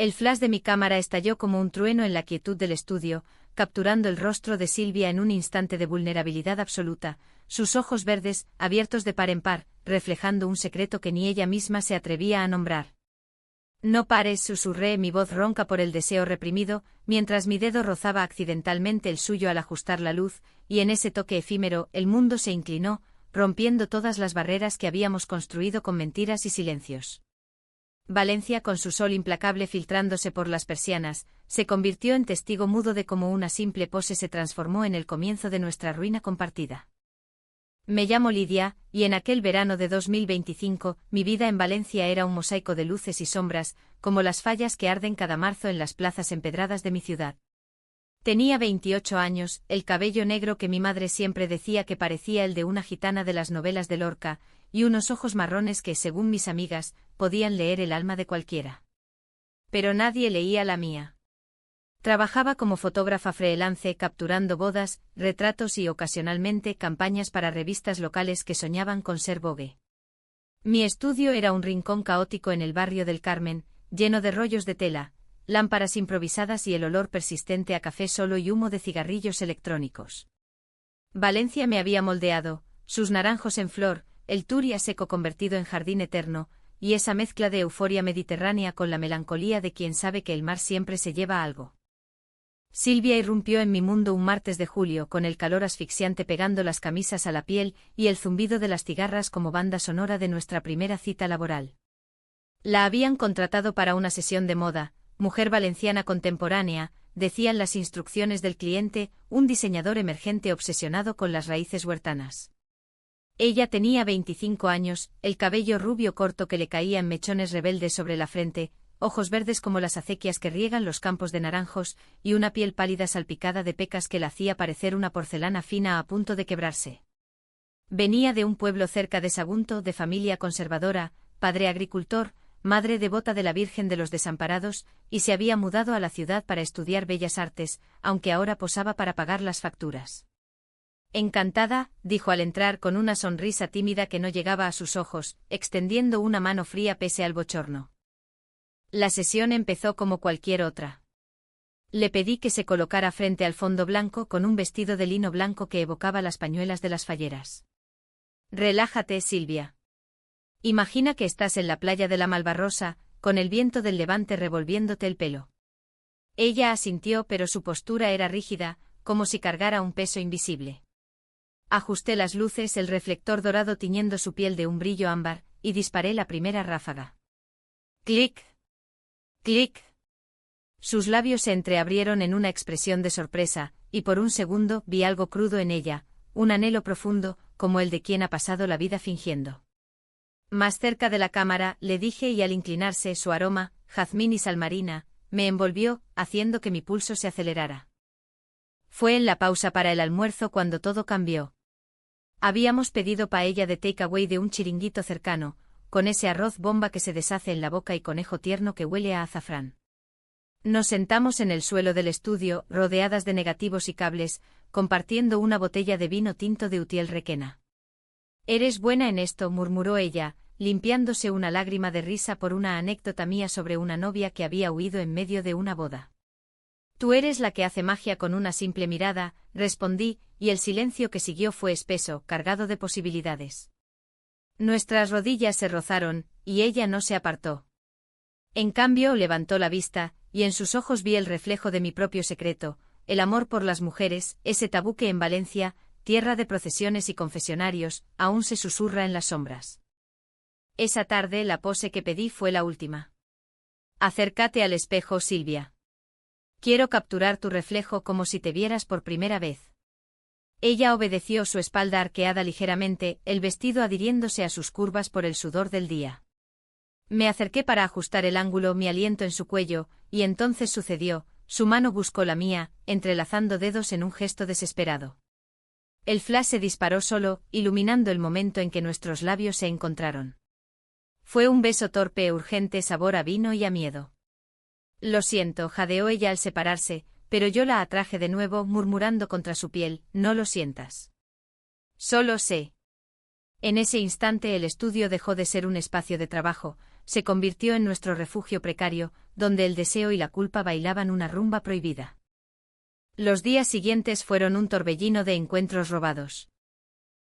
El flash de mi cámara estalló como un trueno en la quietud del estudio, capturando el rostro de Silvia en un instante de vulnerabilidad absoluta, sus ojos verdes, abiertos de par en par, reflejando un secreto que ni ella misma se atrevía a nombrar. No pares, susurré, mi voz ronca por el deseo reprimido, mientras mi dedo rozaba accidentalmente el suyo al ajustar la luz, y en ese toque efímero el mundo se inclinó, rompiendo todas las barreras que habíamos construido con mentiras y silencios. Valencia, con su sol implacable filtrándose por las persianas, se convirtió en testigo mudo de cómo una simple pose se transformó en el comienzo de nuestra ruina compartida. Me llamo Lidia, y en aquel verano de 2025, mi vida en Valencia era un mosaico de luces y sombras, como las fallas que arden cada marzo en las plazas empedradas de mi ciudad. Tenía 28 años, el cabello negro que mi madre siempre decía que parecía el de una gitana de las novelas de Lorca, y unos ojos marrones que, según mis amigas, podían leer el alma de cualquiera. Pero nadie leía la mía. Trabajaba como fotógrafa freelance capturando bodas, retratos y ocasionalmente campañas para revistas locales que soñaban con ser Vogue. Mi estudio era un rincón caótico en el barrio del Carmen, lleno de rollos de tela, lámparas improvisadas y el olor persistente a café solo y humo de cigarrillos electrónicos. Valencia me había moldeado, sus naranjos en flor, el turia seco convertido en jardín eterno, y esa mezcla de euforia mediterránea con la melancolía de quien sabe que el mar siempre se lleva algo. Silvia irrumpió en mi mundo un martes de julio con el calor asfixiante pegando las camisas a la piel y el zumbido de las cigarras como banda sonora de nuestra primera cita laboral. La habían contratado para una sesión de moda, mujer valenciana contemporánea, decían las instrucciones del cliente, un diseñador emergente obsesionado con las raíces huertanas. Ella tenía 25 años, el cabello rubio corto que le caía en mechones rebeldes sobre la frente, ojos verdes como las acequias que riegan los campos de naranjos, y una piel pálida salpicada de pecas que la hacía parecer una porcelana fina a punto de quebrarse. Venía de un pueblo cerca de Sagunto, de familia conservadora, padre agricultor, madre devota de la Virgen de los Desamparados, y se había mudado a la ciudad para estudiar bellas artes, aunque ahora posaba para pagar las facturas. Encantada, dijo al entrar con una sonrisa tímida que no llegaba a sus ojos, extendiendo una mano fría pese al bochorno. La sesión empezó como cualquier otra. Le pedí que se colocara frente al fondo blanco con un vestido de lino blanco que evocaba las pañuelas de las falleras. Relájate, Silvia. Imagina que estás en la playa de la Malvarrosa, con el viento del levante revolviéndote el pelo. Ella asintió, pero su postura era rígida, como si cargara un peso invisible. Ajusté las luces, el reflector dorado tiñendo su piel de un brillo ámbar, y disparé la primera ráfaga. ¡Clic! ¡Clic! Sus labios se entreabrieron en una expresión de sorpresa, y por un segundo vi algo crudo en ella, un anhelo profundo, como el de quien ha pasado la vida fingiendo. Más cerca de la cámara, le dije, y al inclinarse su aroma, jazmín y salmarina, me envolvió, haciendo que mi pulso se acelerara. Fue en la pausa para el almuerzo cuando todo cambió. Habíamos pedido paella de takeaway de un chiringuito cercano, con ese arroz bomba que se deshace en la boca y conejo tierno que huele a azafrán. Nos sentamos en el suelo del estudio, rodeadas de negativos y cables, compartiendo una botella de vino tinto de Utiel Requena. «Eres buena en esto», murmuró ella, limpiándose una lágrima de risa por una anécdota mía sobre una novia que había huido en medio de una boda. «Tú eres la que hace magia con una simple mirada», respondí, y el silencio que siguió fue espeso, cargado de posibilidades. Nuestras rodillas se rozaron, y ella no se apartó. En cambio levantó la vista, y en sus ojos vi el reflejo de mi propio secreto, el amor por las mujeres, ese tabú que en Valencia, tierra de procesiones y confesionarios, aún se susurra en las sombras. Esa tarde la pose que pedí fue la última. «Acércate al espejo, Silvia. Quiero capturar tu reflejo como si te vieras por primera vez». Ella obedeció, su espalda arqueada ligeramente, el vestido adhiriéndose a sus curvas por el sudor del día. Me acerqué para ajustar el ángulo, mi aliento en su cuello, y entonces sucedió, su mano buscó la mía, entrelazando dedos en un gesto desesperado. El flash se disparó solo, iluminando el momento en que nuestros labios se encontraron. Fue un beso torpe, urgente, sabor a vino y a miedo. «Lo siento», jadeó ella al separarse, pero yo la atraje de nuevo, murmurando contra su piel, «No lo sientas. Solo sé». En ese instante el estudio dejó de ser un espacio de trabajo, se convirtió en nuestro refugio precario, donde el deseo y la culpa bailaban una rumba prohibida. Los días siguientes fueron un torbellino de encuentros robados.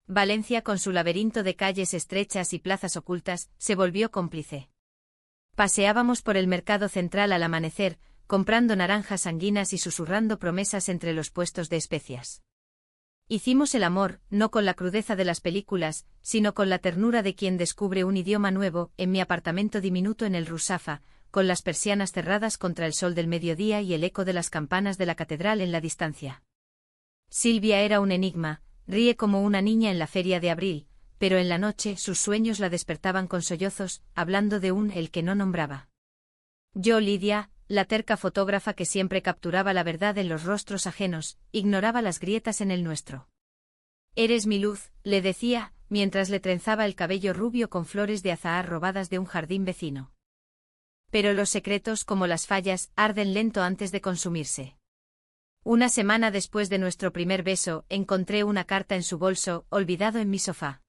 Valencia, con su laberinto de calles estrechas y plazas ocultas, se volvió cómplice. Paseábamos por el mercado central al amanecer, comprando naranjas sanguinas y susurrando promesas entre los puestos de especias. Hicimos el amor, no con la crudeza de las películas, sino con la ternura de quien descubre un idioma nuevo, en mi apartamento diminuto en el Rusafa, con las persianas cerradas contra el sol del mediodía y el eco de las campanas de la catedral en la distancia. Silvia era un enigma, ríe como una niña en la feria de abril, pero en la noche sus sueños la despertaban con sollozos, hablando de el que no nombraba. Yo, Lidia, la terca fotógrafa que siempre capturaba la verdad en los rostros ajenos, ignoraba las grietas en el nuestro. Eres mi luz, le decía, mientras le trenzaba el cabello rubio con flores de azahar robadas de un jardín vecino. Pero los secretos, como las fallas, arden lento antes de consumirse. Una semana después de nuestro primer beso, encontré una carta en su bolso, olvidado en mi sofá.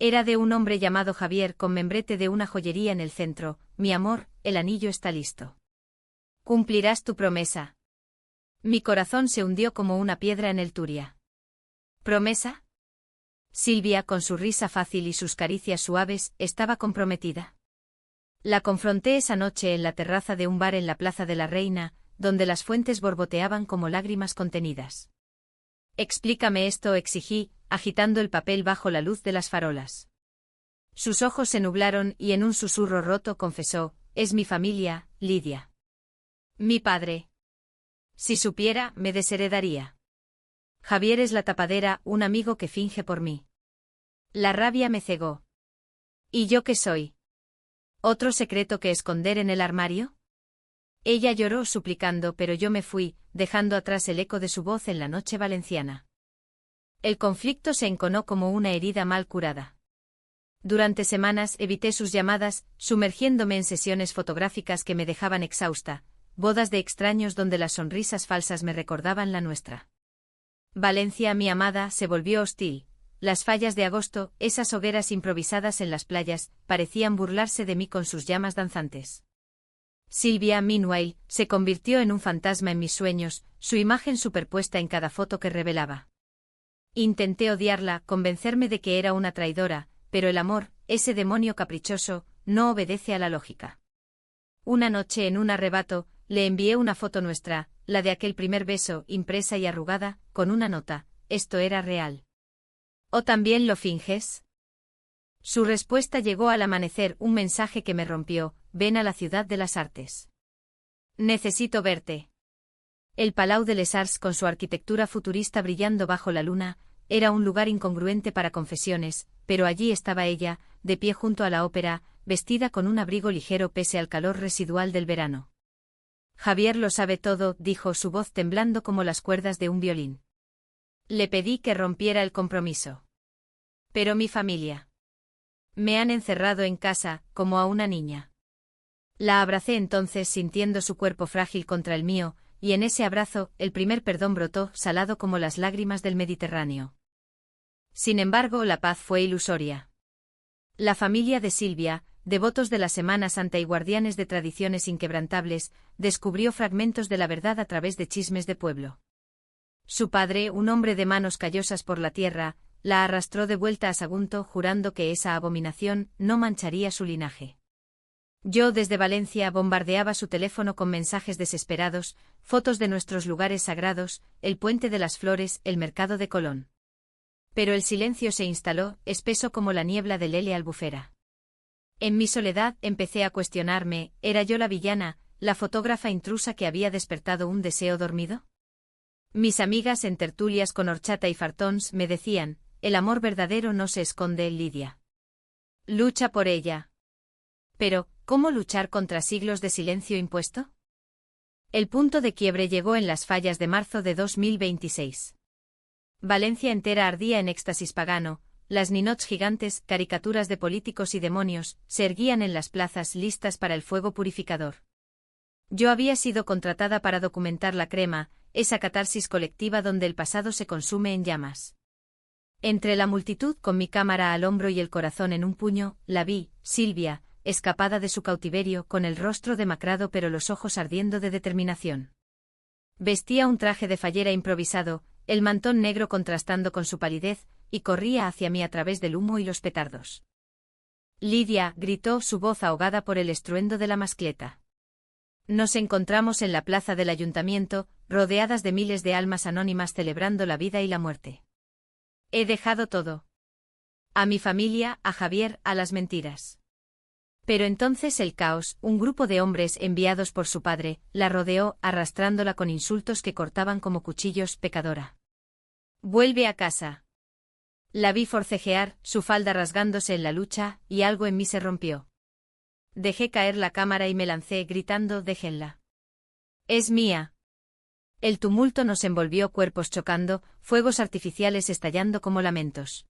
Era de un hombre llamado Javier con membrete de una joyería en el centro. Mi amor, el anillo está listo. Cumplirás tu promesa. Mi corazón se hundió como una piedra en el Turia. ¿Promesa? Silvia, con su risa fácil y sus caricias suaves, estaba comprometida. La confronté esa noche en la terraza de un bar en la Plaza de la Reina, donde las fuentes borboteaban como lágrimas contenidas. Explícame esto, exigí, agitando el papel bajo la luz de las farolas. Sus ojos se nublaron y en un susurro roto confesó: es mi familia, Lidia. Mi padre. Si supiera, me desheredaría. Javier es la tapadera, un amigo que finge por mí. La rabia me cegó. ¿Y yo qué soy? ¿Otro secreto que esconder en el armario? Ella lloró suplicando, pero yo me fui, dejando atrás el eco de su voz en la noche valenciana. El conflicto se enconó como una herida mal curada. Durante semanas evité sus llamadas, sumergiéndome en sesiones fotográficas que me dejaban exhausta, bodas de extraños donde las sonrisas falsas me recordaban la nuestra. Valencia, mi amada, se volvió hostil. Las fallas de agosto, esas hogueras improvisadas en las playas, parecían burlarse de mí con sus llamas danzantes. Silvia, meanwhile, se convirtió en un fantasma en mis sueños, su imagen superpuesta en cada foto que revelaba. Intenté odiarla, convencerme de que era una traidora, pero el amor, ese demonio caprichoso, no obedece a la lógica. Una noche, en un arrebato, le envié una foto nuestra, la de aquel primer beso, impresa y arrugada, con una nota: esto era real. ¿O también lo finges? Su respuesta llegó al amanecer, un mensaje que me rompió: ven a la ciudad de las artes. Necesito verte. El Palau de les Arts, con su arquitectura futurista brillando bajo la luna, era un lugar incongruente para confesiones, pero allí estaba ella, de pie junto a la ópera, vestida con un abrigo ligero pese al calor residual del verano. Javier lo sabe todo, dijo, su voz temblando como las cuerdas de un violín. Le pedí que rompiera el compromiso. Pero mi familia. Me han encerrado en casa, como a una niña. La abracé entonces sintiendo su cuerpo frágil contra el mío, y en ese abrazo, el primer perdón brotó, salado como las lágrimas del Mediterráneo. Sin embargo, la paz fue ilusoria. La familia de Silvia, devotos de la Semana Santa y guardianes de tradiciones inquebrantables, descubrió fragmentos de la verdad a través de chismes de pueblo. Su padre, un hombre de manos callosas por la tierra, la arrastró de vuelta a Sagunto, jurando que esa abominación no mancharía su linaje. Yo desde Valencia bombardeaba su teléfono con mensajes desesperados, fotos de nuestros lugares sagrados, el Puente de las Flores, el Mercado de Colón. Pero el silencio se instaló, espeso como la niebla de Lele Albufera. En mi soledad empecé a cuestionarme: ¿era yo la villana, la fotógrafa intrusa que había despertado un deseo dormido? Mis amigas en tertulias con horchata y fartons me decían: el amor verdadero no se esconde, Lidia. Lucha por ella. Pero, ¿cómo luchar contra siglos de silencio impuesto? El punto de quiebre llegó en las fallas de marzo de 2026. Valencia entera ardía en éxtasis pagano, las ninots gigantes, caricaturas de políticos y demonios, se erguían en las plazas listas para el fuego purificador. Yo había sido contratada para documentar la crema, esa catarsis colectiva donde el pasado se consume en llamas. Entre la multitud, con mi cámara al hombro y el corazón en un puño, la vi, Silvia, escapada de su cautiverio, con el rostro demacrado pero los ojos ardiendo de determinación. Vestía un traje de fallera improvisado, el mantón negro contrastando con su palidez, y corría hacia mí a través del humo y los petardos. «Lidia», gritó, su voz ahogada por el estruendo de la mascleta. Nos encontramos en la plaza del ayuntamiento, rodeadas de miles de almas anónimas celebrando la vida y la muerte. He dejado todo. A mi familia, a Javier, a las mentiras. Pero entonces el caos, un grupo de hombres enviados por su padre, la rodeó, arrastrándola con insultos que cortaban como cuchillos, pecadora. Vuelve a casa. La vi forcejear, su falda rasgándose en la lucha, y algo en mí se rompió. Dejé caer la cámara y me lancé, gritando, déjenla. Es mía. El tumulto nos envolvió, cuerpos chocando, fuegos artificiales estallando como lamentos.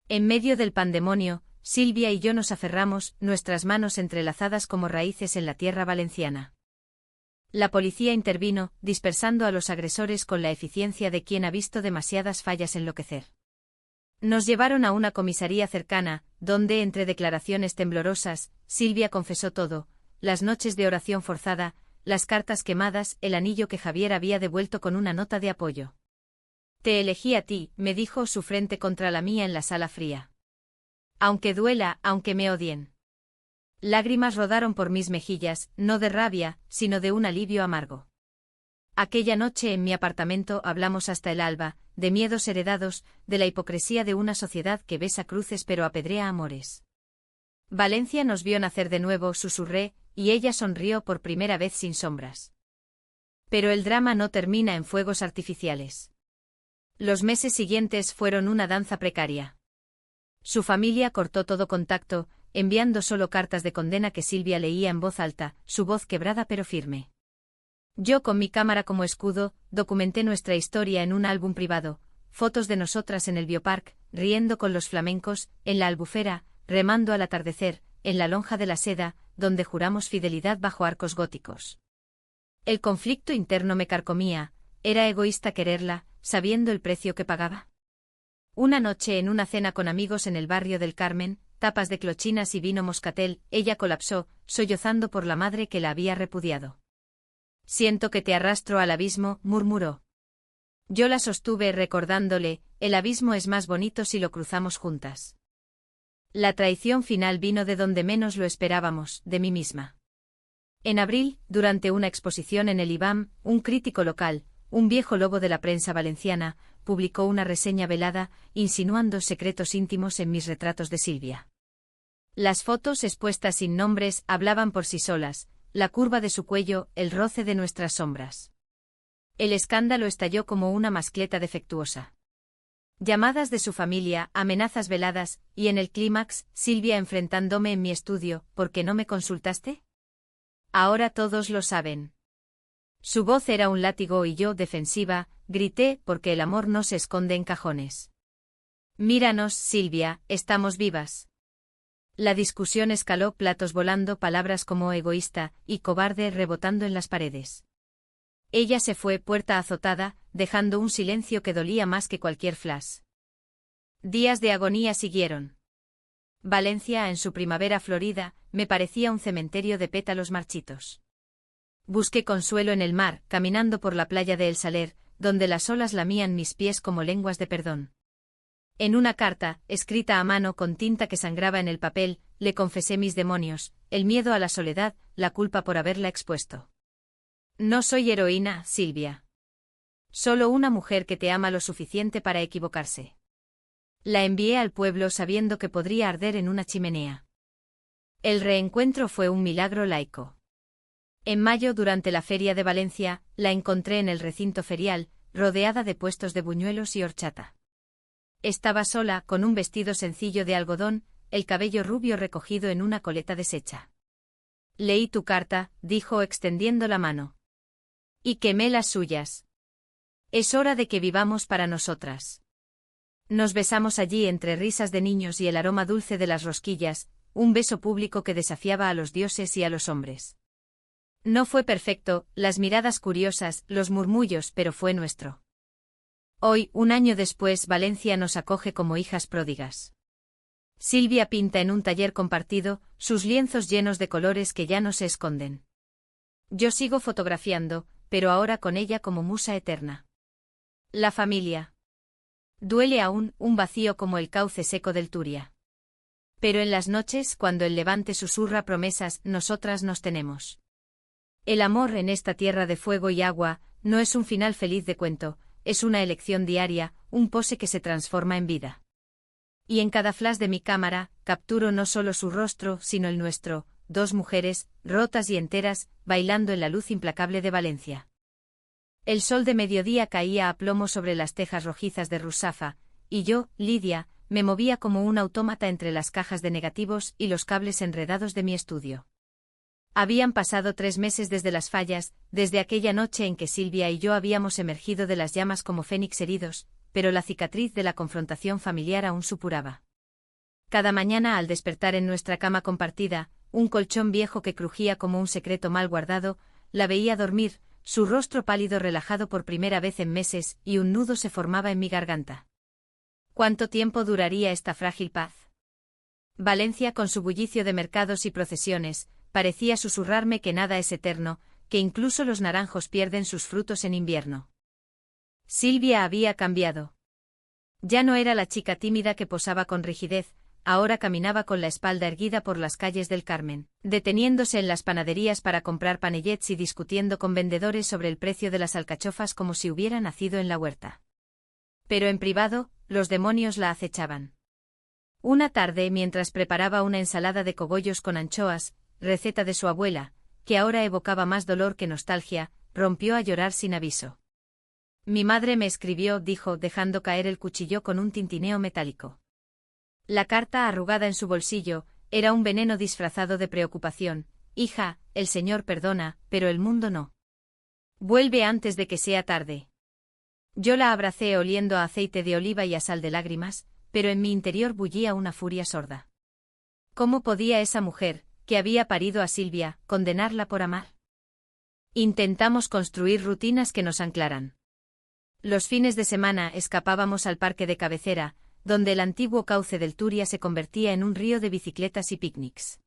En medio del pandemonio, Silvia y yo nos aferramos, nuestras manos entrelazadas como raíces en la tierra valenciana. La policía intervino, dispersando a los agresores con la eficiencia de quien ha visto demasiadas fallas enloquecer. Nos llevaron a una comisaría cercana, donde, entre declaraciones temblorosas, Silvia confesó todo: las noches de oración forzada, las cartas quemadas, el anillo que Javier había devuelto con una nota de apoyo. Te elegí a ti, me dijo, su frente contra la mía en la sala fría. Aunque duela, aunque me odien. Lágrimas rodaron por mis mejillas, no de rabia, sino de un alivio amargo. Aquella noche en mi apartamento hablamos hasta el alba, de miedos heredados, de la hipocresía de una sociedad que besa cruces pero apedrea amores. Valencia nos vio nacer de nuevo, susurré, y ella sonrió por primera vez sin sombras. Pero el drama no termina en fuegos artificiales. Los meses siguientes fueron una danza precaria. Su familia cortó todo contacto, enviando solo cartas de condena que Silvia leía en voz alta, su voz quebrada pero firme. Yo, con mi cámara como escudo, documenté nuestra historia en un álbum privado, fotos de nosotras en el biopark, riendo con los flamencos, en la albufera, remando al atardecer, en la lonja de la seda, donde juramos fidelidad bajo arcos góticos. El conflicto interno me carcomía, ¿era egoísta quererla, sabiendo el precio que pagaba? Una noche en una cena con amigos en el barrio del Carmen, tapas de clochinas y vino moscatel, ella colapsó, sollozando por la madre que la había repudiado. Siento que te arrastro al abismo, murmuró. Yo la sostuve recordándole, el abismo es más bonito si lo cruzamos juntas. La traición final vino de donde menos lo esperábamos, de mí misma. En abril, durante una exposición en el IBAM, un crítico local, un viejo lobo de la prensa valenciana, publicó una reseña velada, insinuando secretos íntimos en mis retratos de Silvia. Las fotos expuestas sin nombres hablaban por sí solas, la curva de su cuello, el roce de nuestras sombras. El escándalo estalló como una mascleta defectuosa. Llamadas de su familia, amenazas veladas, y en el clímax, Silvia enfrentándome en mi estudio, ¿por qué no me consultaste? Ahora todos lo saben. Su voz era un látigo y yo, defensiva, grité, porque el amor no se esconde en cajones. Míranos, Silvia, estamos vivas. La discusión escaló, platos volando, palabras como egoísta y cobarde rebotando en las paredes. Ella se fue, puerta azotada, dejando un silencio que dolía más que cualquier flash. Días de agonía siguieron. Valencia, en su primavera florida, me parecía un cementerio de pétalos marchitos. Busqué consuelo en el mar, caminando por la playa de El Saler, donde las olas lamían mis pies como lenguas de perdón. En una carta, escrita a mano con tinta que sangraba en el papel, le confesé mis demonios, el miedo a la soledad, la culpa por haberla expuesto. No soy heroína, Silvia. Solo una mujer que te ama lo suficiente para equivocarse. La envié al pueblo sabiendo que podría arder en una chimenea. El reencuentro fue un milagro laico. En mayo, durante la Feria de Valencia, la encontré en el recinto ferial, rodeada de puestos de buñuelos y horchata. Estaba sola, con un vestido sencillo de algodón, el cabello rubio recogido en una coleta deshecha. Leí tu carta, dijo extendiendo la mano. Y quemé las suyas. Es hora de que vivamos para nosotras. Nos besamos allí entre risas de niños y el aroma dulce de las rosquillas, un beso público que desafiaba a los dioses y a los hombres. No fue perfecto, las miradas curiosas, los murmullos, pero fue nuestro. Hoy, un año después, Valencia nos acoge como hijas pródigas. Silvia pinta en un taller compartido, sus lienzos llenos de colores que ya no se esconden. Yo sigo fotografiando, pero ahora con ella como musa eterna. La familia. Duele aún un vacío como el cauce seco del Turia. Pero en las noches, cuando el levante susurra promesas, nosotras nos tenemos. El amor en esta tierra de fuego y agua, no es un final feliz de cuento, es una elección diaria, un pose que se transforma en vida. Y en cada flash de mi cámara, capturo no solo su rostro, sino el nuestro, dos mujeres, rotas y enteras, bailando en la luz implacable de Valencia. El sol de mediodía caía a plomo sobre las tejas rojizas de Rusafa, y yo, Lidia, me movía como un autómata entre las cajas de negativos y los cables enredados de mi estudio. Habían pasado 3 meses desde las fallas, desde aquella noche en que Silvia y yo habíamos emergido de las llamas como fénix heridos, pero la cicatriz de la confrontación familiar aún supuraba. Cada mañana al despertar en nuestra cama compartida, un colchón viejo que crujía como un secreto mal guardado, la veía dormir, su rostro pálido relajado por primera vez en meses, y un nudo se formaba en mi garganta. ¿Cuánto tiempo duraría esta frágil paz? Valencia, con su bullicio de mercados y procesiones, parecía susurrarme que nada es eterno, que incluso los naranjos pierden sus frutos en invierno. Silvia había cambiado. Ya no era la chica tímida que posaba con rigidez, ahora caminaba con la espalda erguida por las calles del Carmen, deteniéndose en las panaderías para comprar panellets y discutiendo con vendedores sobre el precio de las alcachofas como si hubiera nacido en la huerta. Pero en privado, los demonios la acechaban. Una tarde, mientras preparaba una ensalada de cogollos con anchoas, receta de su abuela, que ahora evocaba más dolor que nostalgia, rompió a llorar sin aviso. Mi madre me escribió, dijo, dejando caer el cuchillo con un tintineo metálico. La carta, arrugada en su bolsillo, era un veneno disfrazado de preocupación. Hija, el Señor perdona, pero el mundo no. Vuelve antes de que sea tarde. Yo la abracé oliendo a aceite de oliva y a sal de lágrimas, pero en mi interior bullía una furia sorda. ¿Cómo podía esa mujer, que había parido a Silvia, condenarla por amar? Intentamos construir rutinas que nos anclaran. Los fines de semana escapábamos al parque de cabecera, donde el antiguo cauce del Turia se convertía en un río de bicicletas y picnics.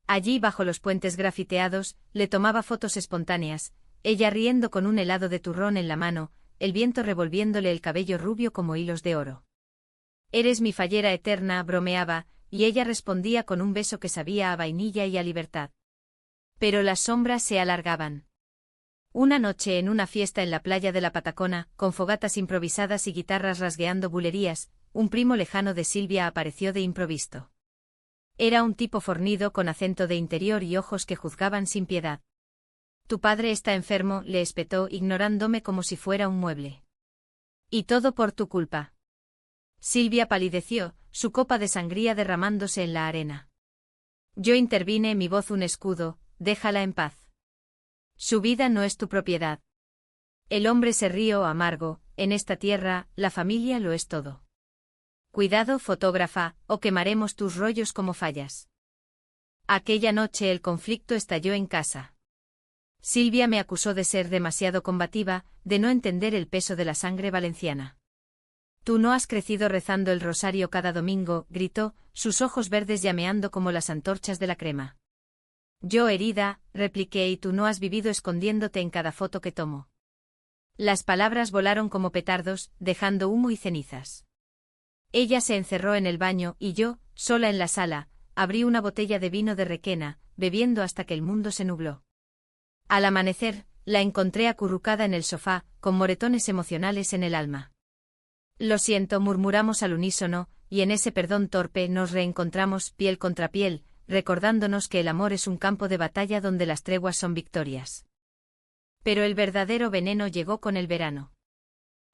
Allí, bajo los puentes grafiteados, le tomaba fotos espontáneas, ella riendo con un helado de turrón en la mano, el viento revolviéndole el cabello rubio como hilos de oro. Eres mi fallera eterna, bromeaba, y ella respondía con un beso que sabía a vainilla y a libertad. Pero las sombras se alargaban. Una noche en una fiesta en la playa de la Patacona, con fogatas improvisadas y guitarras rasgueando bulerías, un primo lejano de Silvia apareció de improviso. Era un tipo fornido con acento de interior y ojos que juzgaban sin piedad. Tu padre está enfermo, le espetó, ignorándome como si fuera un mueble. Y todo por tu culpa. Silvia palideció, su copa de sangría derramándose en la arena. Yo intervine, mi voz un escudo, déjala en paz. Su vida no es tu propiedad. El hombre se rió amargo, en esta tierra, la familia lo es todo. Cuidado, fotógrafa, o quemaremos tus rollos como fallas. Aquella noche el conflicto estalló en casa. Silvia me acusó de ser demasiado combativa, de no entender el peso de la sangre valenciana. Tú no has crecido rezando el rosario cada domingo, gritó, sus ojos verdes llameando como las antorchas de la crema. Yo herida, repliqué, y tú no has vivido escondiéndote en cada foto que tomo. Las palabras volaron como petardos, dejando humo y cenizas. Ella se encerró en el baño, y yo, sola en la sala, abrí una botella de vino de Requena, bebiendo hasta que el mundo se nubló. Al amanecer, la encontré acurrucada en el sofá, con moretones emocionales en el alma. Lo siento, murmuramos al unísono, y en ese perdón torpe nos reencontramos piel contra piel, recordándonos que el amor es un campo de batalla donde las treguas son victorias. Pero el verdadero veneno llegó con el verano.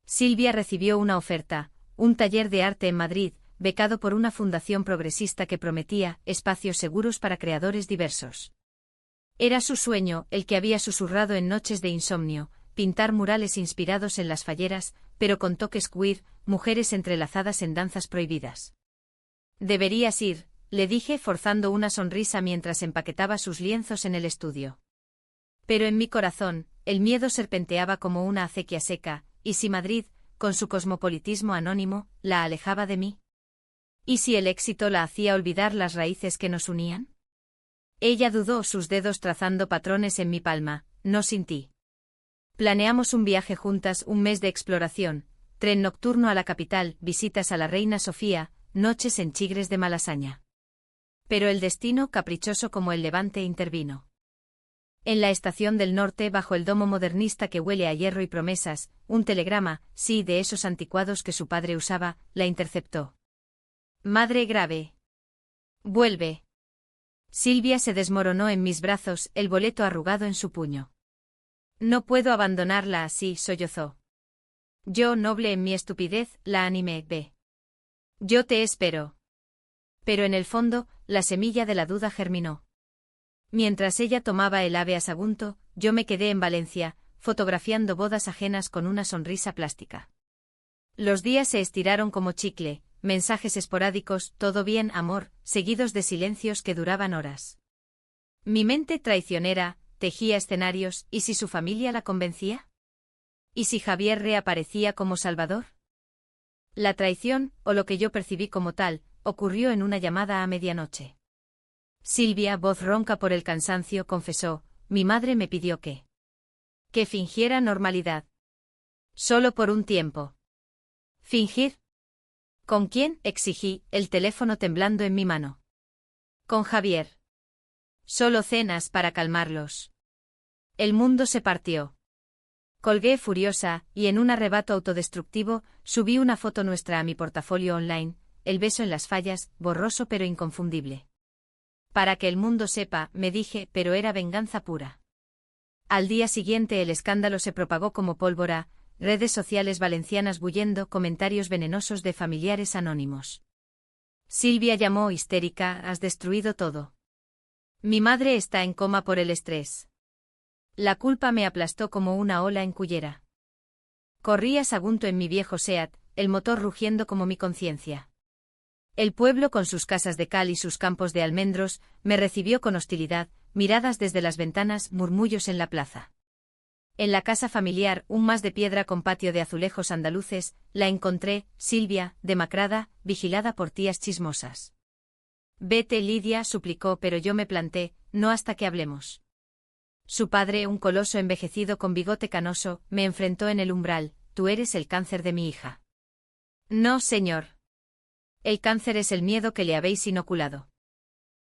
Silvia recibió una oferta, un taller de arte en Madrid, becado por una fundación progresista que prometía espacios seguros para creadores diversos. Era su sueño, el que había susurrado en noches de insomnio, pintar murales inspirados en las falleras, pero con toques queer, mujeres entrelazadas en danzas prohibidas. Deberías ir, le dije forzando una sonrisa mientras empaquetaba sus lienzos en el estudio. Pero en mi corazón, el miedo serpenteaba como una acequia seca, y si Madrid, con su cosmopolitismo anónimo, la alejaba de mí. ¿Y si el éxito la hacía olvidar las raíces que nos unían? Ella dudó, sus dedos trazando patrones en mi palma. No sin ti. Planeamos un viaje juntas, un mes de exploración, tren nocturno a la capital, visitas a la Reina Sofía, noches en Chigres de Malasaña. Pero el destino, caprichoso como el Levante, intervino. En la estación del norte, bajo el domo modernista que huele a hierro y promesas, un telegrama, sí, de esos anticuados que su padre usaba, la interceptó. Madre grave. Vuelve. Silvia se desmoronó en mis brazos, el boleto arrugado en su puño. No puedo abandonarla así, sollozó. Yo, noble en mi estupidez, la animé. Ve. Yo te espero. Pero en el fondo, la semilla de la duda germinó. Mientras ella tomaba el ave a Sagunto, yo me quedé en Valencia, fotografiando bodas ajenas con una sonrisa plástica. Los días se estiraron como chicle, mensajes esporádicos, todo bien, amor, seguidos de silencios que duraban horas. Mi mente traicionera tejía escenarios, ¿y si su familia la convencía? ¿Y si Javier reaparecía como Salvador? La traición, o lo que yo percibí como tal, ocurrió en una llamada a medianoche. Silvia, voz ronca por el cansancio, confesó: mi madre me pidió que fingiera normalidad. Solo por un tiempo. ¿Fingir? ¿Con quién?, exigí, el teléfono temblando en mi mano. Con Javier. Solo cenas para calmarlos. El mundo se partió. Colgué furiosa, y en un arrebato autodestructivo, subí una foto nuestra a mi portafolio online, el beso en las fallas, borroso pero inconfundible. Para que el mundo sepa, me dije, pero era venganza pura. Al día siguiente el escándalo se propagó como pólvora, redes sociales valencianas bullendo, comentarios venenosos de familiares anónimos. Silvia llamó histérica: has destruido todo. Mi madre está en coma por el estrés. La culpa me aplastó como una ola en Cullera. Corrí a Sagunto en mi viejo Seat, el motor rugiendo como mi conciencia. El pueblo, con sus casas de cal y sus campos de almendros, me recibió con hostilidad, miradas desde las ventanas, murmullos en la plaza. En la casa familiar, un mas de piedra con patio de azulejos andaluces, la encontré, Silvia, demacrada, vigilada por tías chismosas. Vete, Lidia, suplicó, pero yo me planté: no hasta que hablemos. Su padre, un coloso envejecido con bigote canoso, me enfrentó en el umbral: tú eres el cáncer de mi hija. No, señor. El cáncer es el miedo que le habéis inoculado.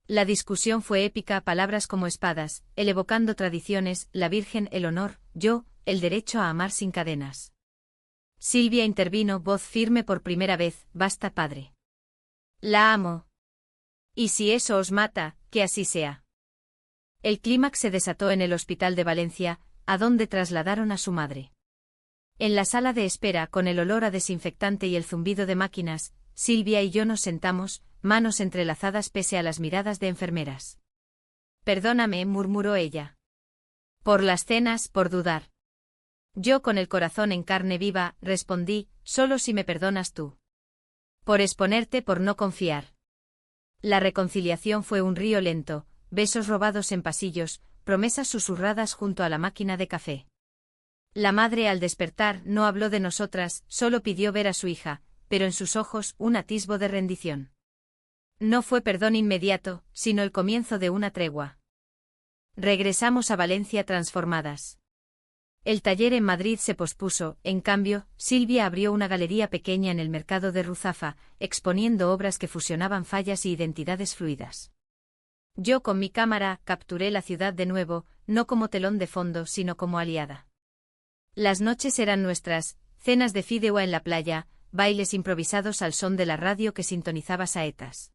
La discusión fue épica, palabras como espadas, él evocando tradiciones, la Virgen, el honor, yo, el derecho a amar sin cadenas. Silvia intervino, voz firme por primera vez: basta, padre. La amo. Y si eso os mata, que así sea. El clímax se desató en el hospital de Valencia, a donde trasladaron a su madre. En la sala de espera, con el olor a desinfectante y el zumbido de máquinas, Silvia y yo nos sentamos, manos entrelazadas pese a las miradas de enfermeras. Perdóname, murmuró ella. Por las cenas, por dudar. Yo, con el corazón en carne viva, respondí: solo si me perdonas tú. Por exponerte, por no confiar. La reconciliación fue un río lento, besos robados en pasillos, promesas susurradas junto a la máquina de café. La madre, al despertar, no habló de nosotras, solo pidió ver a su hija, pero en sus ojos un atisbo de rendición. No fue perdón inmediato, sino el comienzo de una tregua. Regresamos a Valencia transformadas. El taller en Madrid se pospuso, en cambio, Silvia abrió una galería pequeña en el mercado de Ruzafa, exponiendo obras que fusionaban fallas y identidades fluidas. Yo, con mi cámara, capturé la ciudad de nuevo, no como telón de fondo, sino como aliada. Las noches eran nuestras, cenas de fideuá en la playa, bailes improvisados al son de la radio que sintonizaba saetas.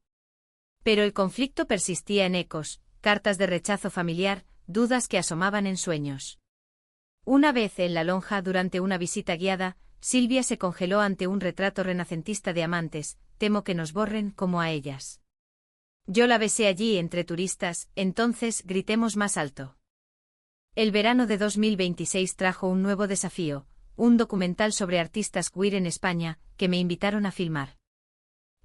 Pero el conflicto persistía en ecos, cartas de rechazo familiar, dudas que asomaban en sueños. Una vez en la lonja, durante una visita guiada, Silvia se congeló ante un retrato renacentista de amantes: temo que nos borren como a ellas. Yo la besé allí entre turistas, entonces gritemos más alto. El verano de 2026 trajo un nuevo desafío, un documental sobre artistas queer en España, que me invitaron a filmar.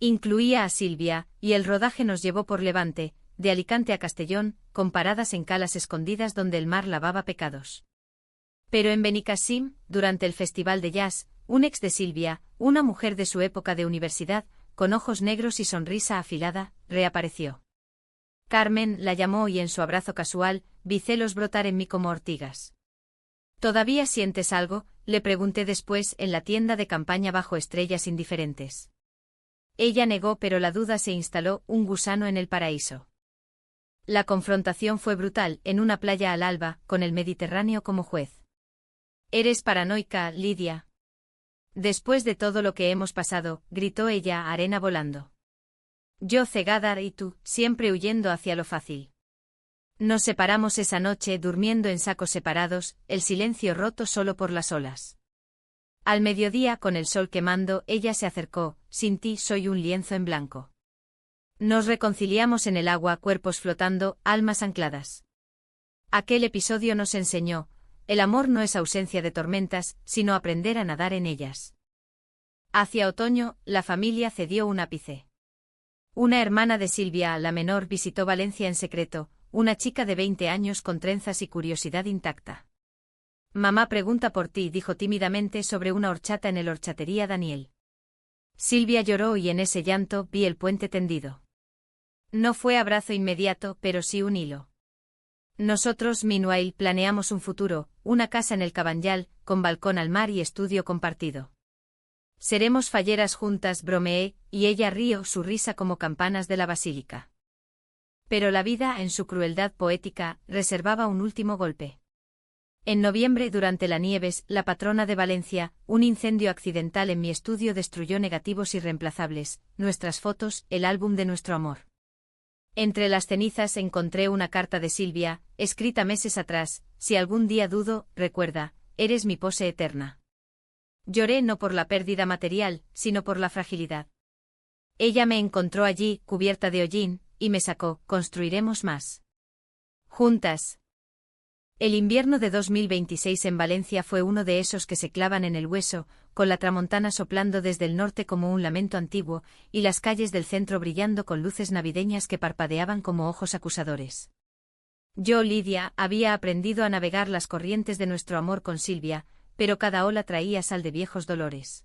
Incluía a Silvia, y el rodaje nos llevó por Levante, de Alicante a Castellón, con paradas en calas escondidas donde el mar lavaba pecados. Pero en Benicàssim, durante el festival de jazz, un ex de Silvia, una mujer de su época de universidad, con ojos negros y sonrisa afilada, reapareció. Carmen la llamó y en su abrazo casual, vi celos brotar en mí como ortigas. ¿Todavía sientes algo?, le pregunté después en la tienda de campaña bajo estrellas indiferentes. Ella negó, pero la duda se instaló, un gusano en el paraíso. La confrontación fue brutal, en una playa al alba, con el Mediterráneo como juez. «Eres paranoica, Lidia». «Después de todo lo que hemos pasado», gritó ella, arena volando. Yo cegada y tú, siempre huyendo hacia lo fácil. Nos separamos esa noche durmiendo en sacos separados, el silencio roto solo por las olas. Al mediodía, con el sol quemando, ella se acercó, sin ti soy un lienzo en blanco. Nos reconciliamos en el agua, cuerpos flotando, almas ancladas. Aquel episodio nos enseñó, el amor no es ausencia de tormentas, sino aprender a nadar en ellas. Hacia otoño, la familia cedió un ápice. Una hermana de Silvia, la menor, visitó Valencia en secreto, una chica de 20 años con trenzas y curiosidad intacta. Mamá pregunta por ti, dijo tímidamente sobre una horchata en el horchatería Daniel. Silvia lloró y en ese llanto vi el puente tendido. No fue abrazo inmediato, pero sí un hilo. Nosotros, meanwhile, planeamos un futuro, una casa en el Cabanyal, con balcón al mar y estudio compartido. Seremos falleras juntas, bromeé, y ella rió, su risa como campanas de la basílica. Pero la vida, en su crueldad poética, reservaba un último golpe. En noviembre, durante la nieves, la patrona de Valencia, un incendio accidental en mi estudio destruyó negativos irreemplazables, nuestras fotos, el álbum de nuestro amor. Entre las cenizas encontré una carta de Silvia, escrita meses atrás: si algún día dudo, recuerda, eres mi pose eterna. Lloré no por la pérdida material, sino por la fragilidad. Ella me encontró allí, cubierta de hollín, y me sacó, construiremos más. Juntas. El invierno de 2026 en Valencia fue uno de esos que se clavan en el hueso, con la tramontana soplando desde el norte como un lamento antiguo, y las calles del centro brillando con luces navideñas que parpadeaban como ojos acusadores. Yo, Lidia, había aprendido a navegar las corrientes de nuestro amor con Silvia, pero cada ola traía sal de viejos dolores.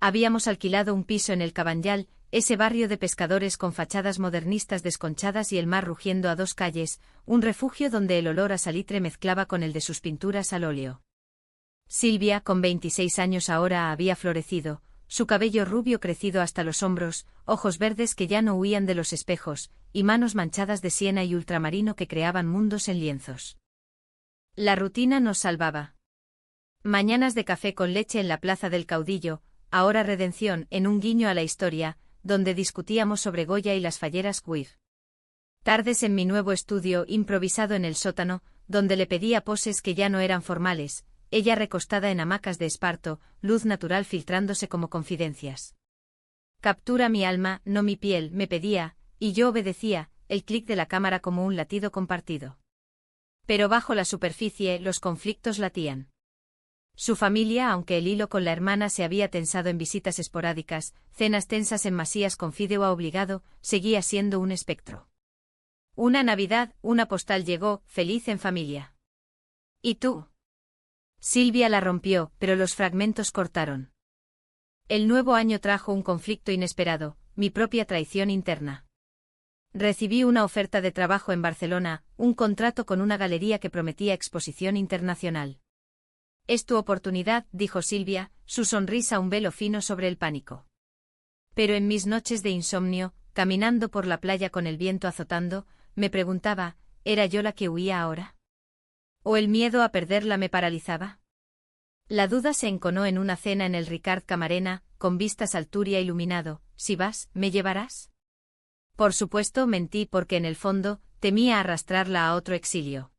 Habíamos alquilado un piso en el Cabanyal, ese barrio de pescadores con fachadas modernistas desconchadas y el mar rugiendo a dos calles, un refugio donde el olor a salitre mezclaba con el de sus pinturas al óleo. Silvia, con 26 años ahora, había florecido, su cabello rubio crecido hasta los hombros, ojos verdes que ya no huían de los espejos, y manos manchadas de siena y ultramarino que creaban mundos en lienzos. La rutina nos salvaba. Mañanas de café con leche en la Plaza del Caudillo, ahora Redención, en un guiño a la historia, donde discutíamos sobre Goya y las falleras queer. Tardes en mi nuevo estudio improvisado en el sótano, donde le pedía poses que ya no eran formales, ella recostada en hamacas de esparto, luz natural filtrándose como confidencias. Captura mi alma, no mi piel, me pedía, y yo obedecía, el clic de la cámara como un latido compartido. Pero bajo la superficie los conflictos latían. Su familia, aunque el hilo con la hermana se había tensado en visitas esporádicas, cenas tensas en masías con fideo obligado, seguía siendo un espectro. Una Navidad, una postal llegó, feliz en familia. ¿Y tú? Silvia la rompió, pero los fragmentos cortaron. El nuevo año trajo un conflicto inesperado, mi propia traición interna. Recibí una oferta de trabajo en Barcelona, un contrato con una galería que prometía exposición internacional. Es tu oportunidad, dijo Silvia, su sonrisa un velo fino sobre el pánico. Pero en mis noches de insomnio, caminando por la playa con el viento azotando, me preguntaba, ¿era yo la que huía ahora? ¿O el miedo a perderla me paralizaba? La duda se enconó en una cena en el Ricard Camarena, con vistas al Turia iluminado. Si vas, ¿me llevarás? Por supuesto mentí porque en el fondo, temía arrastrarla a otro exilio.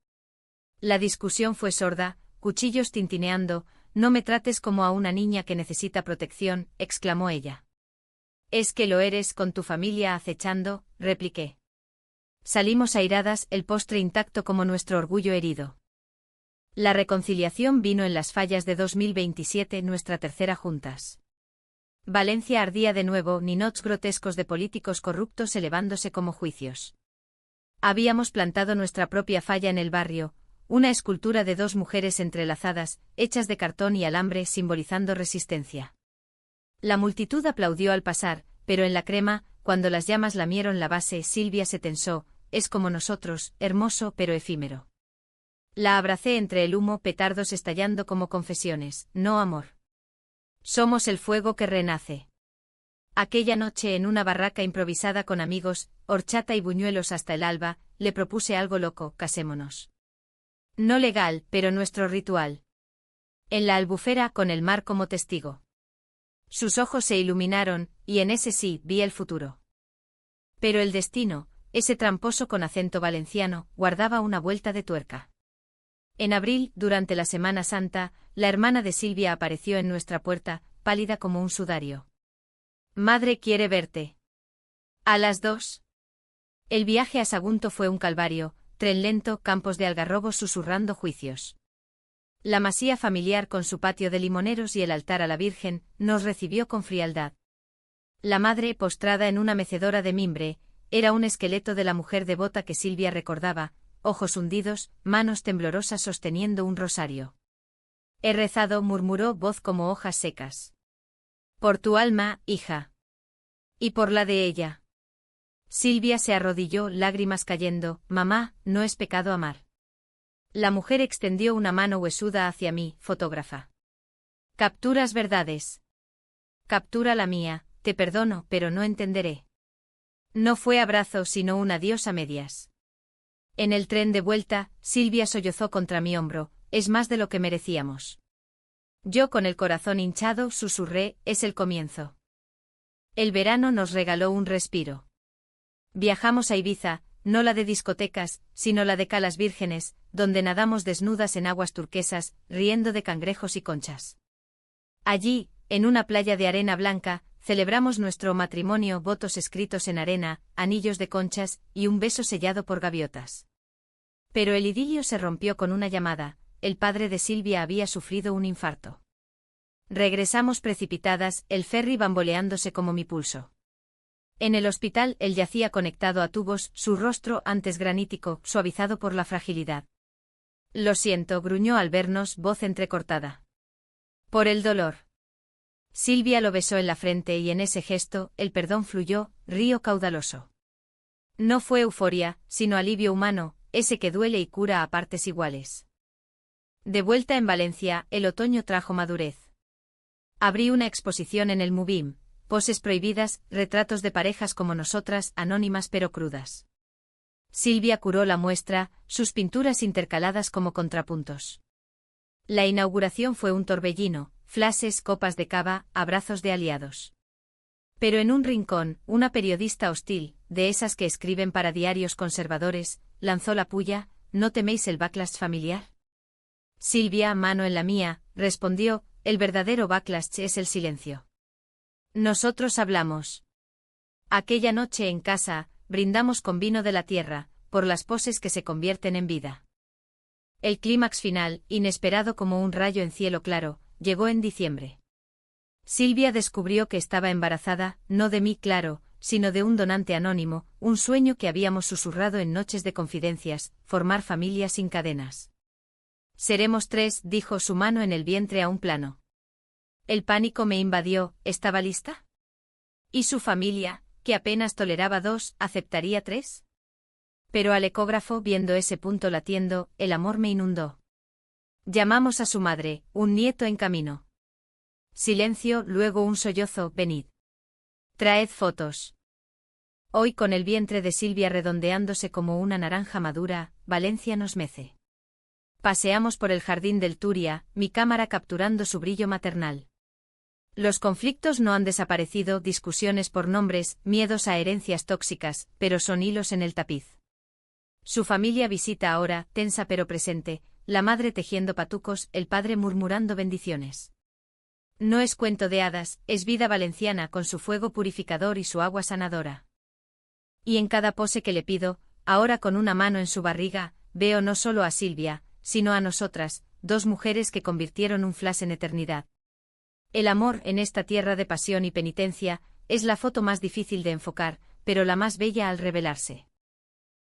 La discusión fue sorda, cuchillos tintineando. No me trates como a una niña que necesita protección, exclamó ella. Es que lo eres con tu familia acechando, repliqué. Salimos airadas, el postre intacto como nuestro orgullo herido. La reconciliación vino en las fallas de 2027, nuestra tercera juntas. Valencia ardía de nuevo, ninots grotescos de políticos corruptos elevándose como juicios. Habíamos plantado nuestra propia falla en el barrio, una escultura de dos mujeres entrelazadas, hechas de cartón y alambre simbolizando resistencia. La multitud aplaudió al pasar, pero en la crema, cuando las llamas lamieron la base, Silvia se tensó. Es como nosotros, hermoso pero efímero. La abracé entre el humo, petardos estallando como confesiones. No, amor. Somos el fuego que renace. Aquella noche en una barraca improvisada con amigos, horchata y buñuelos hasta el alba, le propuse algo loco: casémonos. No legal, pero nuestro ritual. En la albufera con el mar como testigo. Sus ojos se iluminaron, y en ese sí vi el futuro. Pero el destino, ese tramposo con acento valenciano, guardaba una vuelta de tuerca. En abril, durante la Semana Santa, la hermana de Silvia apareció en nuestra puerta, pálida como un sudario. Madre quiere verte. A las 2. El viaje a Sagunto fue un calvario, tren lento, campos de algarrobos susurrando juicios. La masía familiar con su patio de limoneros y el altar a la Virgen, nos recibió con frialdad. La madre, postrada en una mecedora de mimbre, era un esqueleto de la mujer devota que Silvia recordaba, ojos hundidos, manos temblorosas sosteniendo un rosario. He rezado, murmuró, voz como hojas secas. Por tu alma, hija. Y por la de ella. Silvia se arrodilló, lágrimas cayendo. Mamá, no es pecado amar. La mujer extendió una mano huesuda hacia mí, fotógrafa. Capturas verdades. Captura la mía, te perdono, pero no entenderé. No fue abrazo sino un adiós a medias. En el tren de vuelta, Silvia sollozó contra mi hombro: es más de lo que merecíamos. Yo con el corazón hinchado susurré: es el comienzo. El verano nos regaló un respiro. Viajamos a Ibiza, no la de discotecas, sino la de Calas Vírgenes, donde nadamos desnudas en aguas turquesas, riendo de cangrejos y conchas. Allí, en una playa de arena blanca, celebramos nuestro matrimonio: votos escritos en arena, anillos de conchas, y un beso sellado por gaviotas. Pero el idilio se rompió con una llamada: el padre de Silvia había sufrido un infarto. Regresamos precipitadas, el ferry bamboleándose como mi pulso. En el hospital él yacía conectado a tubos, su rostro antes granítico, suavizado por la fragilidad. Lo siento, gruñó al vernos, voz entrecortada. Por el dolor. Silvia lo besó en la frente y en ese gesto, el perdón fluyó, río caudaloso. No fue euforia, sino alivio humano, ese que duele y cura a partes iguales. De vuelta en Valencia, el otoño trajo madurez. Abrí una exposición en el Mubim, poses prohibidas, retratos de parejas como nosotras, anónimas pero crudas. Silvia curó la muestra, sus pinturas intercaladas como contrapuntos. La inauguración fue un torbellino, flashes, copas de cava, abrazos de aliados. Pero en un rincón, una periodista hostil, de esas que escriben para diarios conservadores, lanzó la puya: ¿no teméis el backlash familiar? Silvia, mano en la mía, respondió: el verdadero backlash es el silencio. Nosotros hablamos. Aquella noche en casa, brindamos con vino de la tierra, por las poses que se convierten en vida. El clímax final, inesperado como un rayo en cielo claro, llegó en diciembre. Silvia descubrió que estaba embarazada, no de mí, claro, sino de un donante anónimo, un sueño que habíamos susurrado en noches de confidencias: formar familia sin cadenas. Seremos 3, dijo, su mano en el vientre a un plano. El pánico me invadió: ¿estaba lista? ¿Y su familia, que apenas toleraba 2, aceptaría 3? Pero al ecógrafo, viendo ese punto latiendo, el amor me inundó. Llamamos a su madre: un nieto en camino. Silencio, luego un sollozo: venid. Traed fotos. Hoy, con el vientre de Silvia redondeándose como una naranja madura, Valencia nos mece. Paseamos por el jardín del Turia, mi cámara capturando su brillo maternal. Los conflictos no han desaparecido, discusiones por nombres, miedos a herencias tóxicas, pero son hilos en el tapiz. Su familia visita ahora, tensa pero presente, la madre tejiendo patucos, el padre murmurando bendiciones. No es cuento de hadas, es vida valenciana con su fuego purificador y su agua sanadora. Y en cada pose que le pido, ahora con una mano en su barriga, veo no solo a Silvia, sino a nosotras, 2 mujeres que convirtieron un flash en eternidad. El amor, en esta tierra de pasión y penitencia, es la foto más difícil de enfocar, pero la más bella al revelarse.